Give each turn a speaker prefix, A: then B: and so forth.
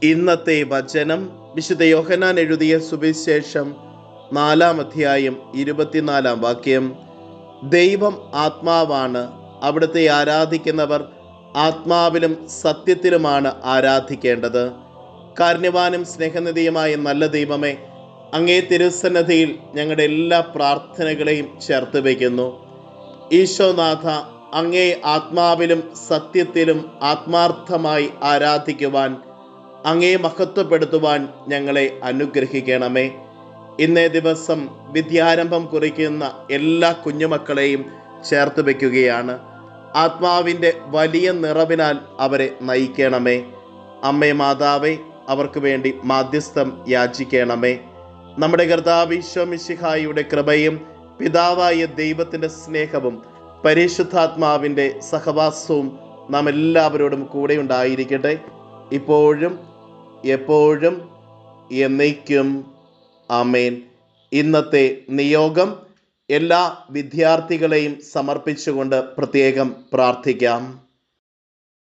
A: ഇന്നത്തെ വചനം വിശുദ്ധ യോഹന്നാൻ എഴുതിയ സുവിശേഷം 4-ാം അധ്യായം 24-ാം വാക്യം. ദൈവം ആത്മാവാണ്, അവിടുത്തെ ആരാധിക്കുന്നവർ ആത്മാവിലും സത്യത്തിലുമാണ് ആരാധിക്കേണ്ടത്. കാരുണ്യവാനും സ്നേഹനിധിയുമായ നല്ല ദൈവമേ, അങ്ങേ തിരുസന്നിധിയിൽ ഞങ്ങളുടെ എല്ലാ പ്രാർത്ഥനകളെയും ചേർത്ത് വയ്ക്കുന്നു. ഈശോനാഥ, അങ്ങേ ആത്മാവിലും സത്യത്തിലും ആത്മാർത്ഥമായി ആരാധിക്കുവാൻ, അങ്ങേ മഹത്വപ്പെടുത്തുവാൻ ഞങ്ങളെ അനുഗ്രഹിക്കണമേ. ഇന്നേ ദിവസം വിദ്യാരംഭം കുറിക്കുന്ന എല്ലാ കുഞ്ഞുമക്കളെയും ചേർത്ത് വയ്ക്കുകയാണ്. ആത്മാവിൻ്റെ വലിയ നിറവിനാൽ അവരെ നയിക്കണമേ. അമ്മേ മാതാവേ, അവർക്ക് വേണ്ടി മാധ്യസ്ഥം യാചിക്കണമേ. നമ്മുടെ കർത്താവ് ഈശോ മിശിഹായുടെ കൃപയും പിതാവായ ദൈവത്തിൻ്റെ സ്നേഹവും പരിശുദ്ധാത്മാവിൻ്റെ സഹവാസവും നാം എല്ലാവരോടും കൂടെ ഉണ്ടായിരിക്കട്ടെ, ഇപ്പോഴും എപ്പോഴും എന്നേക്കും. ആമേൻ. ഇന്നത്തെ നിയോഗം എല്ലാ വിദ്യാർത്ഥികളെയും സമർപ്പിച്ചുകൊണ്ട് പ്രത്യേകം പ്രാർത്ഥിക്കാം.